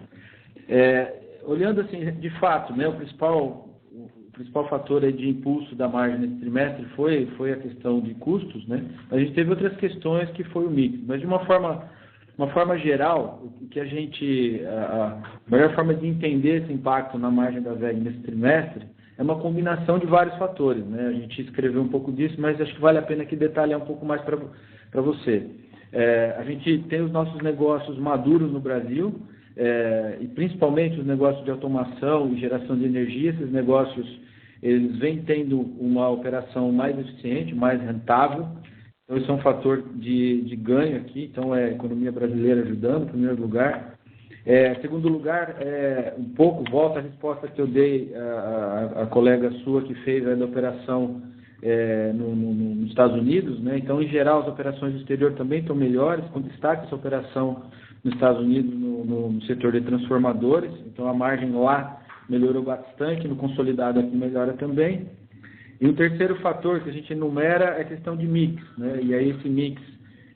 Olhando assim, de fato, né, o principal fator aí de impulso da margem nesse trimestre foi a questão de custos, né? A gente teve outras questões que foi o mix, mas de uma forma geral, o que a melhor forma de entender esse impacto na margem da WEG nesse trimestre é uma combinação de vários fatores, né? A gente escreveu um pouco disso, mas acho que vale a pena aqui detalhar um pouco mais para você. A gente tem os nossos negócios maduros no Brasil, e principalmente os negócios de automação e geração de energia. Esses negócios eles vêm tendo uma operação mais eficiente, mais rentável. Então, isso é um fator de ganho aqui. Então, é a economia brasileira ajudando, em primeiro lugar. Segundo lugar, um pouco, volta a resposta que eu dei à colega sua que fez a da operação nos Estados Unidos, né? Então, em geral, as operações do exterior também estão melhores, com destaque essa operação nos Estados Unidos no setor de transformadores. Então, a margem lá melhorou bastante, no consolidado aqui melhora também. E o terceiro fator que a gente enumera é a questão de mix, né? E aí esse mix,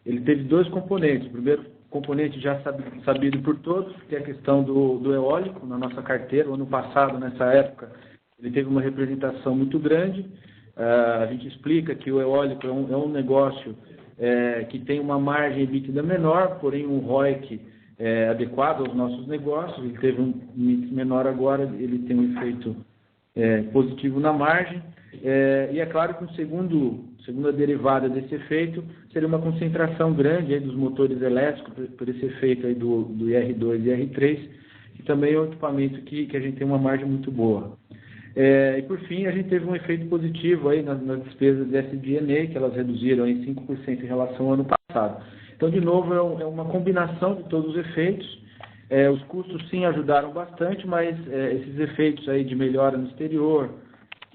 ele teve dois componentes. O primeiro componente já sabido por todos, que é a questão do eólico na nossa carteira. O ano passado, nessa época, ele teve uma representação muito grande. A gente explica que o eólico é um negócio que tem uma margem EBITDA menor, porém um ROIC adequado aos nossos negócios. Ele teve um mix menor agora, ele tem um efeito positivo na margem. E é claro que segunda derivada desse efeito seria uma concentração grande aí dos motores elétricos, por esse efeito aí do IR2 e IR3, que também é um equipamento que a gente tem uma margem muito boa. E por fim, a gente teve um efeito positivo aí nas despesas de SG&A, que elas reduziram em 5% em relação ao ano passado. Então, de novo, é uma combinação de todos os efeitos. Os custos, sim, ajudaram bastante, mas esses efeitos aí de melhora no exterior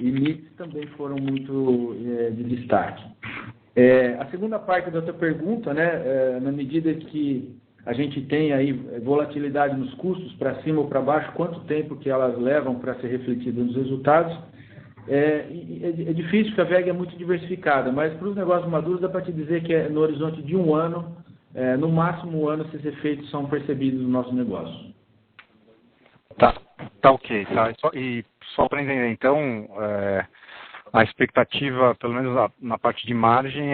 e mix também foram muito de destaque. A segunda parte da outra pergunta, né, na medida que a gente tem aí volatilidade nos custos para cima ou para baixo, quanto tempo que elas levam para ser refletidas nos resultados? É difícil, porque a WEG é muito diversificada, mas para os negócios maduros dá para te dizer que no horizonte de um ano, no máximo um ano, esses efeitos são percebidos no nosso negócio. Tá ok. Tá. E só para entender, então, a expectativa, pelo menos na parte de margem,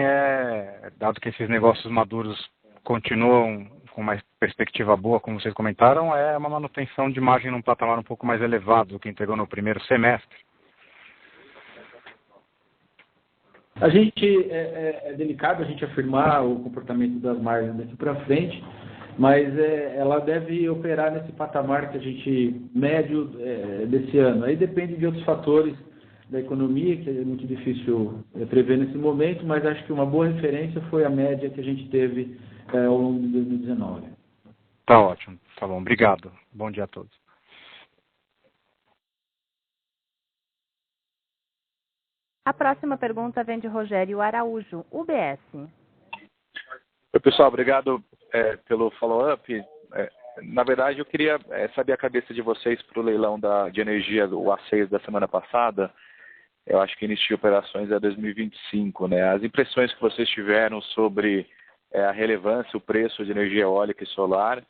dado que esses negócios maduros continuam com uma perspectiva boa, como vocês comentaram, é uma manutenção de margem num patamar um pouco mais elevado do que entregou no primeiro semestre. A gente é delicado a gente afirmar o comportamento das margens daqui para frente, mas ela deve operar nesse patamar que a gente médio desse ano. Aí depende de outros fatores da economia, que é muito difícil prever nesse momento, mas acho que uma boa referência foi a média que a gente teve ao longo de 2019. Tá ótimo, tá bom, obrigado. Bom dia a todos. A próxima pergunta vem de Rogério Araújo, UBS. Oi, pessoal, obrigado pelo follow-up. Na verdade, eu queria saber a cabeça de vocês para o leilão de energia, o A6 da semana passada. Eu acho que início de operações é 2025, né? As impressões que vocês tiveram sobre a relevância, o preço de energia eólica e solar,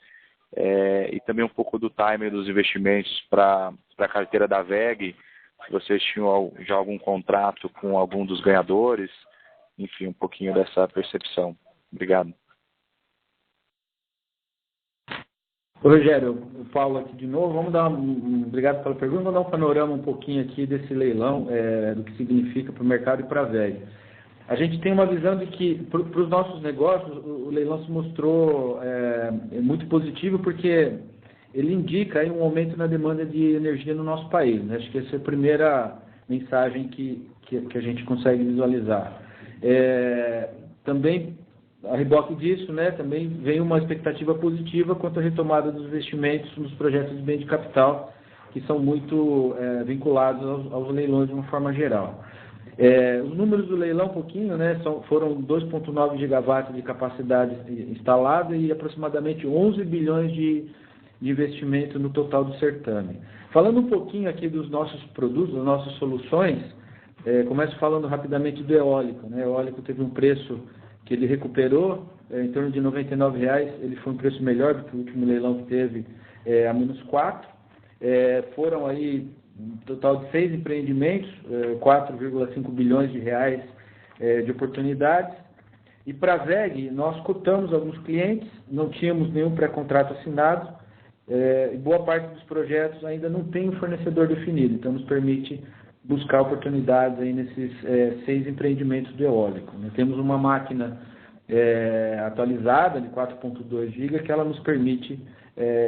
e também um pouco do timing dos investimentos para a carteira da WEG, se vocês tinham já algum contrato com algum dos ganhadores, enfim, um pouquinho dessa percepção. Obrigado. Rogério, o Paulo aqui de novo. Vamos dar obrigado pela pergunta. Vamos dar um panorama um pouquinho aqui desse leilão, do que significa para o mercado e para a WEG. A gente tem uma visão de que, para os nossos negócios, o leilão se mostrou muito positivo, porque ele indica aí um aumento na demanda de energia no nosso país, né? Acho que essa é a primeira mensagem que a gente consegue visualizar. Também, a reboque disso, né, também vem uma expectativa positiva quanto à retomada dos investimentos nos projetos de bem de capital que são muito vinculados aos leilões de uma forma geral. Os números do leilão, um pouquinho, né, foram 2,9 gigawatts de capacidade instalada e aproximadamente 11 bilhões de investimento no total do certame. Falando um pouquinho aqui dos nossos produtos, das nossas soluções, começo falando rapidamente do eólico. Né? O eólico teve um preço que ele recuperou, em torno de R$ 99,00, ele foi um preço melhor do que o último leilão que teve, a menos 4. Foram aí um total de 6 empreendimentos, 4,5 bilhões de reais de oportunidades. E para a VEG, nós cotamos alguns clientes, não tínhamos nenhum pré-contrato assinado, e boa parte dos projetos ainda não tem um fornecedor definido, então nos permite buscar oportunidades aí nesses 6 empreendimentos de eólico. Nós temos uma máquina atualizada de 4,2 GB que ela nos permite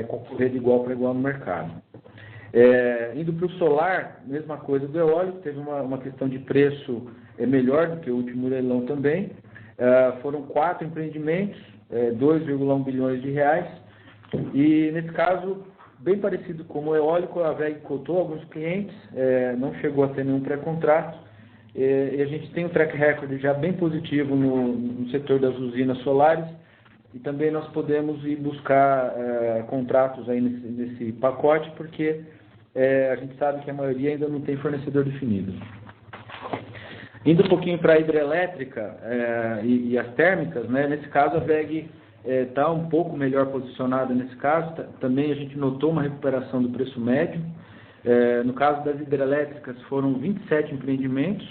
concorrer de igual para igual no mercado. Indo para o solar, mesma coisa do eólico, teve uma questão de preço melhor do que o último leilão também. Foram 4 empreendimentos, 2,1 bilhões de reais, e nesse caso, bem parecido com o eólico, a VEG cotou alguns clientes, não chegou a ter nenhum pré-contrato, e a gente tem um track record já bem positivo no setor das usinas solares, e também nós podemos ir buscar contratos aí nesse pacote, porque a gente sabe que a maioria ainda não tem fornecedor definido. Indo um pouquinho para a hidrelétrica e as térmicas, né? Nesse caso a VEG está um pouco melhor posicionada nesse caso. Também a gente notou uma recuperação do preço médio. No caso das hidrelétricas foram 27 empreendimentos.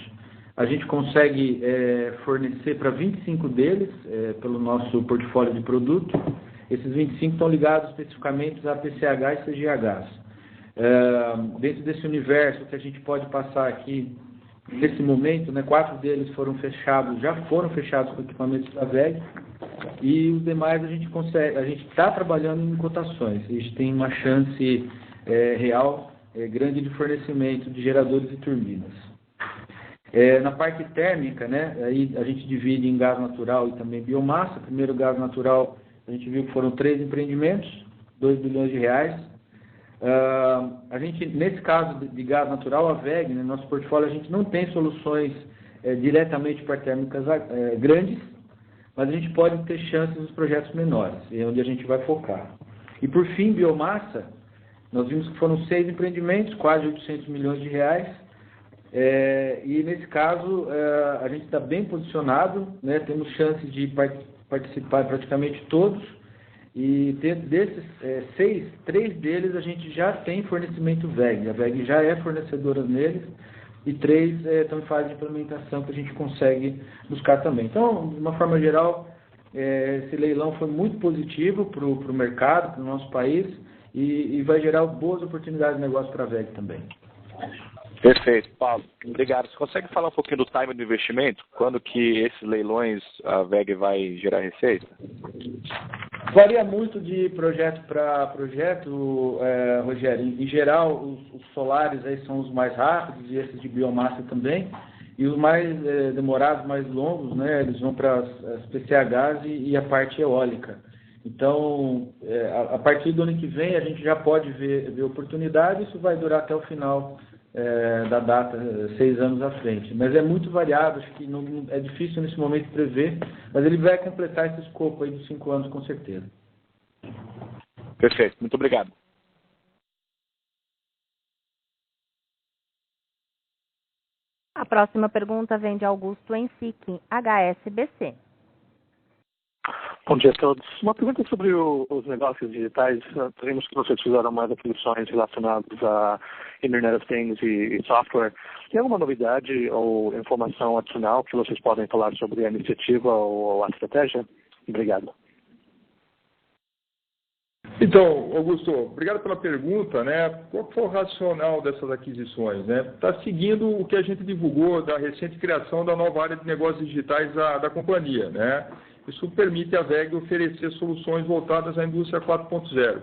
A gente consegue fornecer para 25 deles pelo nosso portfólio de produto. Esses 25 estão ligados especificamente a PCH e CGHs. Dentro desse universo que a gente pode passar aqui, nesse momento, né, 4 deles já foram fechados com equipamentos da VEG, e os demais a gente está trabalhando em cotações. A gente tem uma chance real grande de fornecimento de geradores e turbinas. Na parte térmica, né, aí a gente divide em gás natural e também biomassa. Primeiro, gás natural, a gente viu que foram 3 empreendimentos, 2 bilhões de reais. A gente, nesse caso de gás natural, a VEG, no nosso portfólio, a gente não tem soluções diretamente para térmicas grandes, mas a gente pode ter chances nos projetos menores, é onde a gente vai focar. E por fim, biomassa, nós vimos que foram 6 empreendimentos, quase 800 milhões de reais, e nesse caso a gente está bem posicionado, né? Temos chances de participar praticamente todos, e desses 6, 3 deles a gente já tem fornecimento VEG, a VEG já é fornecedora neles, e 3 estão em fase de implementação que a gente consegue buscar também. Então, de uma forma geral, esse leilão foi muito positivo para o mercado, para o nosso país, e vai gerar boas oportunidades de negócio para a VEG também. Perfeito, Paulo. Obrigado. Você consegue falar um pouquinho do time do investimento? Quando que esses leilões a VEG vai gerar receita? Varia muito de projeto para projeto, Rogério. Em geral, os solares aí são os mais rápidos, e esses de biomassa também. E os mais demorados, mais longos, né, eles vão para as PCHs e a parte eólica. Então, a partir do ano que vem, a gente já pode ver oportunidade. Isso vai durar até o final da data, 6 anos à frente. Mas é muito variável, acho que não, é difícil nesse momento prever, mas ele vai completar esse escopo aí dos 5 anos, com certeza. Perfeito, muito obrigado. A próxima pergunta vem de Augusto Ensique, HSBC. Bom dia a todos. Uma pergunta sobre os negócios digitais. Vimos que vocês fizeram mais aquisições relacionadas a Internet of Things e software. Tem alguma novidade ou informação adicional que vocês podem falar sobre a iniciativa ou a estratégia? Obrigado. Então, Augusto, obrigado pela pergunta, né? Qual foi o racional dessas aquisições, né? Está seguindo o que a gente divulgou da recente criação da nova área de negócios digitais da companhia, né? Isso permite à VEG oferecer soluções voltadas à indústria 4.0.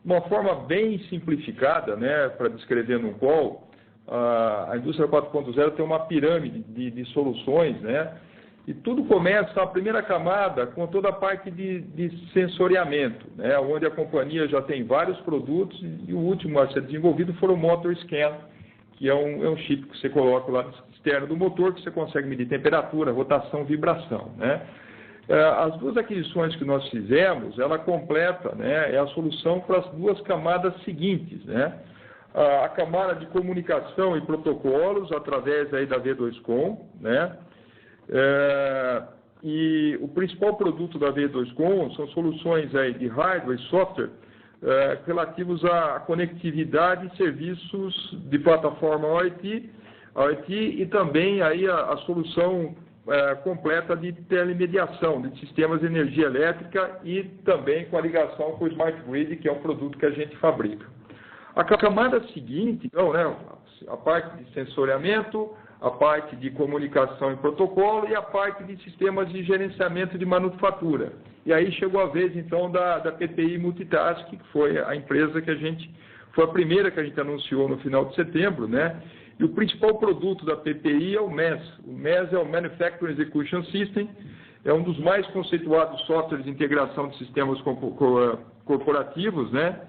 Uma forma bem simplificada, né, para descrever no call, a indústria 4.0 tem uma pirâmide de soluções, né, E tudo começa, a primeira camada, com toda a parte de sensoriamento, né? Onde a companhia já tem vários produtos e o último a ser desenvolvido foi o Motor Scan, que é um chip que você coloca lá externo do motor, que você consegue medir temperatura, rotação, vibração, né? As duas aquisições que nós fizemos, ela completa, né, é a solução para as duas camadas seguintes, né? A camada de comunicação e protocolos através aí da V2Com, né? E o principal produto da V2Com são soluções aí de hardware e software relativos à conectividade e serviços de plataforma IoT e também aí a solução completa de telemediação, de sistemas de energia elétrica e também com a ligação com o Smart Grid, que é um produto que a gente fabrica. A camada seguinte, então, né, a parte de sensoriamento, a parte de comunicação e protocolo e a parte de sistemas de gerenciamento de manufatura. E aí chegou a vez, então, da PPI Multitask, que foi a empresa foi a primeira que a gente anunciou no final de setembro, né? E o principal produto da PPI é o MES. O MES é o Manufacturing Execution System, é um dos mais conceituados softwares de integração de sistemas corporativos, né?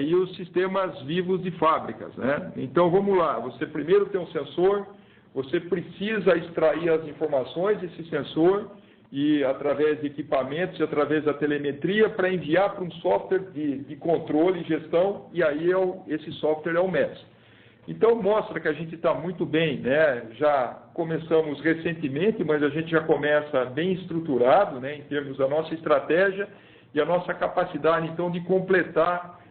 E os sistemas vivos de fábricas, né? Então, vamos lá. Você primeiro tem um sensor, você precisa extrair as informações desse sensor e através de equipamentos e através da telemetria para enviar para um software de controle e gestão, e aí esse software é o MES. Então, mostra que a gente está muito bem, né? Já começamos recentemente, mas a gente já começa bem estruturado, né, em termos da nossa estratégia e a nossa capacidade, então, de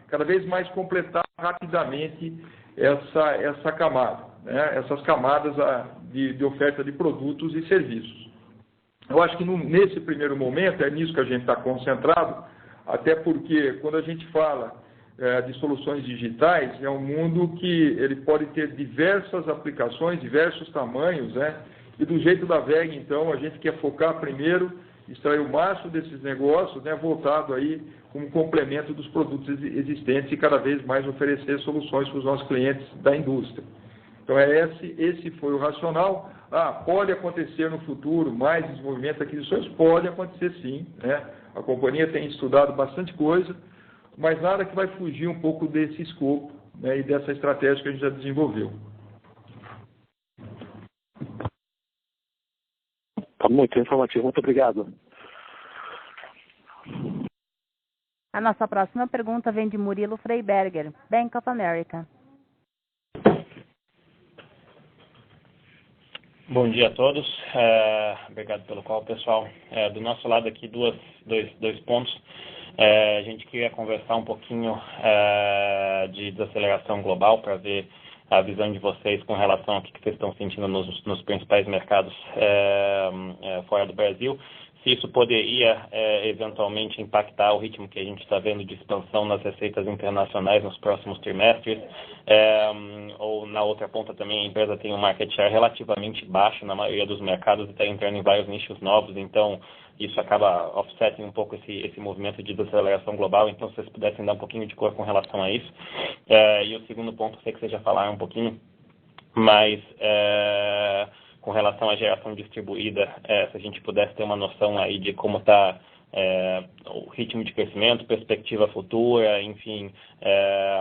cada vez mais completar rapidamente essa camada, né? Essas camadas de oferta de produtos e serviços. Eu acho que nesse primeiro momento é nisso que a gente está concentrado, até porque quando a gente fala de soluções digitais, é um mundo que ele pode ter diversas aplicações, diversos tamanhos, né? E do jeito da VEG, então, a gente quer focar primeiro, extrair o máximo desses negócios, né, voltado aí como complemento dos produtos existentes e cada vez mais oferecer soluções para os nossos clientes da indústria. Então, esse foi o racional. Pode acontecer no futuro mais desenvolvimento de aquisições? Pode acontecer sim, né? A companhia tem estudado bastante coisa, mas nada que vai fugir um pouco desse escopo, né, e dessa estratégia que a gente já desenvolveu. Está muito informativo, muito obrigado. A nossa próxima pergunta vem de Murilo Freiberger, Bank of America. Bom dia a todos. Obrigado pelo call, pessoal. Do nosso lado aqui, dois pontos. A gente queria conversar um pouquinho de desaceleração global para ver a visão de vocês com relação ao que vocês estão sentindo nos principais mercados fora do Brasil. Se isso poderia eventualmente impactar o ritmo que a gente está vendo de expansão nas receitas internacionais nos próximos trimestres, ou na outra ponta também a empresa tem um market share relativamente baixo na maioria dos mercados e está entrando em vários nichos novos, então isso acaba offsetting um pouco esse movimento de desaceleração global, então se vocês pudessem dar um pouquinho de cor com relação a isso. E o segundo ponto, sei que vocês já falaram um pouquinho, mas com relação à geração distribuída, se a gente pudesse ter uma noção aí de como está o ritmo de crescimento, perspectiva futura, enfim,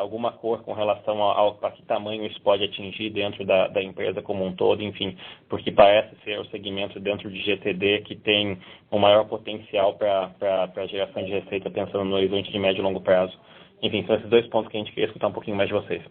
alguma cor com relação a que tamanho isso pode atingir dentro da empresa como um todo, enfim, porque parece ser o segmento dentro de GTD que tem o maior potencial para a geração de receita, pensando no horizonte de médio e longo prazo. Enfim, são esses dois pontos que a gente queria escutar um pouquinho mais de vocês.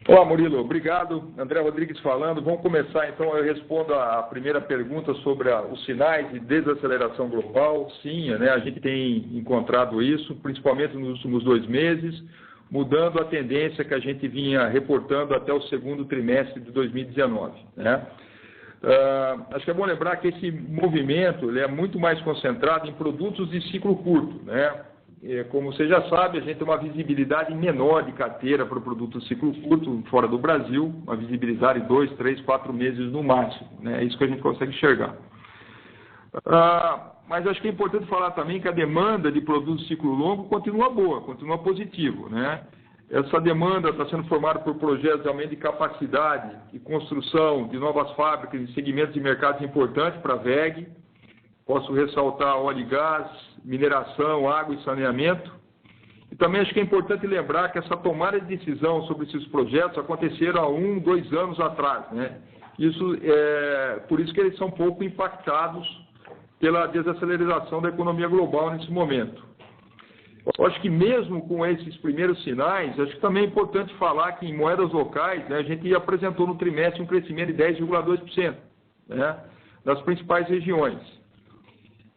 Olá, Murilo. Obrigado. André Rodrigues falando. Vamos começar, então, eu respondo a primeira pergunta sobre os sinais de desaceleração global. Sim, né, a gente tem encontrado isso, principalmente nos últimos 2 meses, mudando a tendência que a gente vinha reportando até o segundo trimestre de 2019. Né? Acho que é bom lembrar que esse movimento ele é muito mais concentrado em produtos de ciclo curto, né? Como você já sabe, a gente tem uma visibilidade menor de carteira para o produto ciclo curto fora do Brasil, uma visibilidade de 2, 3, 4 meses no máximo, né? É isso que a gente consegue enxergar. Mas acho que é importante falar também que a demanda de produtos ciclo longo continua boa, continua positivo, né? Essa demanda está sendo formada por projetos de aumento de capacidade e construção de novas fábricas em segmentos de mercados importantes para a WEG. Posso ressaltar óleo e gás, mineração, água e saneamento. E também acho que é importante lembrar que essa tomada de decisão sobre esses projetos aconteceram há 1, 2 anos atrás, né? Por isso que eles são pouco impactados pela desaceleração da economia global nesse momento. Eu acho que mesmo com esses primeiros sinais, acho que também é importante falar que em moedas locais, né, a gente apresentou no trimestre um crescimento de 10,2%, né, nas principais regiões.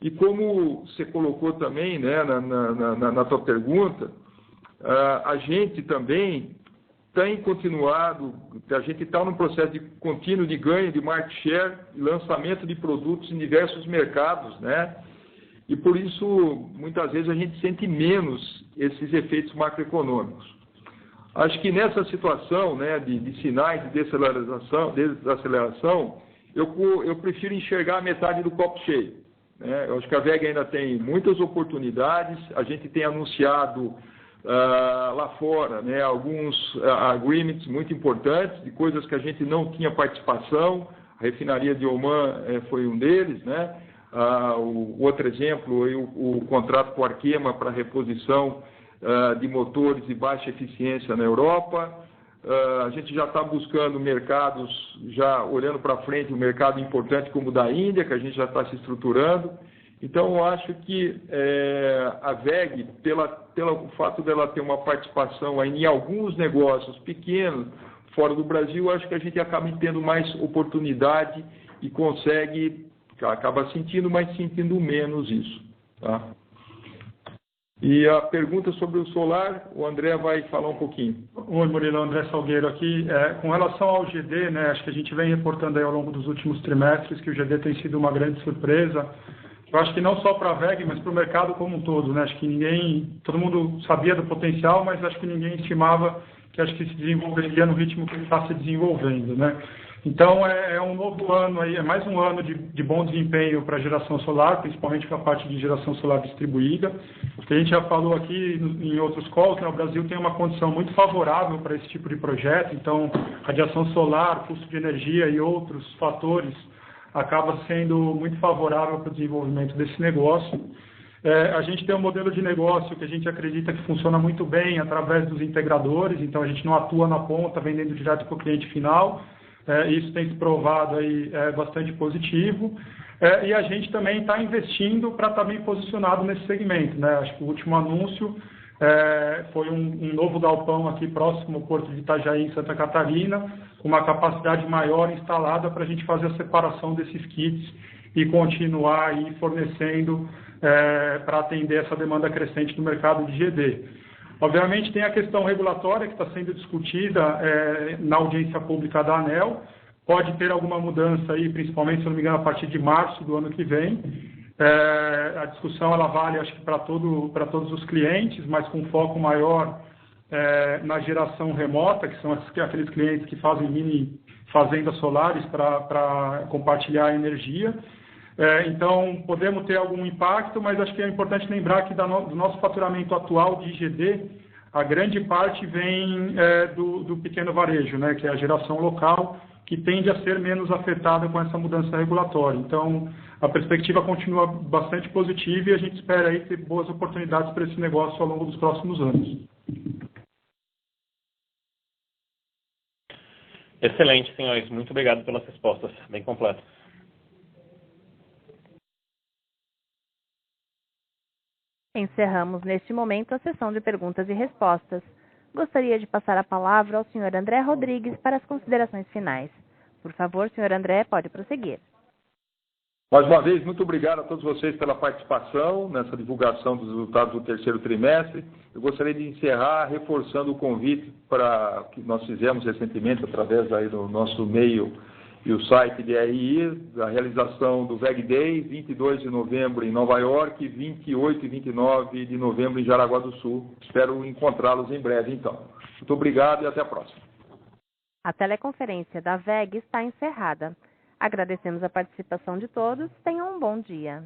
E como você colocou também, né, na tua pergunta, a gente também tem continuado, a gente está num processo de contínuo de ganho de market share e lançamento de produtos em diversos mercados, né? E por isso, muitas vezes, a gente sente menos esses efeitos macroeconômicos. Acho que nessa situação, né, de sinais de desaceleração, eu prefiro enxergar a metade do copo cheio, né? Eu acho que a WEG ainda tem muitas oportunidades, a gente tem anunciado lá fora, né, alguns agreements muito importantes, de coisas que a gente não tinha participação. A refinaria de Oman foi um deles, né? O outro exemplo é o contrato com a Arkema para reposição de motores de baixa eficiência na Europa. A gente já está buscando mercados, já olhando para frente, um mercado importante como o da Índia, que a gente já está se estruturando. Então, eu acho que a WEG, pelo fato dela ter uma participação aí em alguns negócios pequenos fora do Brasil, acho que a gente acaba tendo mais oportunidade e acaba sentindo, mas sentindo menos isso. Tá? E a pergunta sobre o solar, o André vai falar um pouquinho. Oi, Murilo, André Salgueiro aqui. Com relação ao GD, né, acho que a gente vem reportando aí ao longo dos últimos trimestres que o GD tem sido uma grande surpresa. Eu acho que não só para a WEG, mas para o mercado como um todo, né? Acho que todo mundo sabia do potencial, mas acho que ninguém estimava que acho que se desenvolveria no ritmo que ele está se desenvolvendo, né? Então, é um novo ano aí, é mais um ano de bom desempenho para a geração solar, principalmente para a parte de geração solar distribuída. A gente já falou aqui em outros calls que o Brasil tem uma condição muito favorável para esse tipo de projeto, então, radiação solar, custo de energia e outros fatores acaba sendo muito favorável para o desenvolvimento desse negócio. A gente tem um modelo de negócio que a gente acredita que funciona muito bem através dos integradores, então a gente não atua na ponta vendendo direto para o cliente final. Isso tem se provado aí bastante positivo. E a gente também está investindo para estar bem posicionado nesse segmento, né? Acho que o último anúncio foi um novo galpão aqui próximo ao Porto de Itajaí, em Santa Catarina, com uma capacidade maior instalada para a gente fazer a separação desses kits e continuar aí fornecendo para atender essa demanda crescente do mercado de GD. Obviamente tem a questão regulatória que está sendo discutida na audiência pública da ANEEL. Pode ter alguma mudança aí, principalmente, se não me engano, a partir de março do ano que vem. A discussão ela vale, acho que para todos os clientes, mas com foco maior na geração remota, que são aqueles clientes que fazem mini fazendas solares para compartilhar a energia. Então, podemos ter algum impacto, mas acho que é importante lembrar que do nosso faturamento atual de IGD, a grande parte vem do pequeno varejo, né, que é a geração local, que tende a ser menos afetada com essa mudança regulatória. Então, a perspectiva continua bastante positiva e a gente espera aí ter boas oportunidades para esse negócio ao longo dos próximos anos. Excelente, senhores. Muito obrigado pelas respostas, bem completas. Encerramos neste momento a sessão de perguntas e respostas. Gostaria de passar a palavra ao Sr. André Rodrigues para as considerações finais. Por favor, Sr. André, pode prosseguir. Mais uma vez, muito obrigado a todos vocês pela participação nessa divulgação dos resultados do terceiro trimestre. Eu gostaria de encerrar reforçando o convite para que nós fizemos recentemente através aí do nosso e-mail e o site de RI, a realização do WEG Day, 22 de novembro em Nova York, 28 e 29 de novembro em Jaraguá do Sul. Espero encontrá-los em breve, então. Muito obrigado e até a próxima. A teleconferência da WEG está encerrada. Agradecemos a participação de todos. Tenham um bom dia.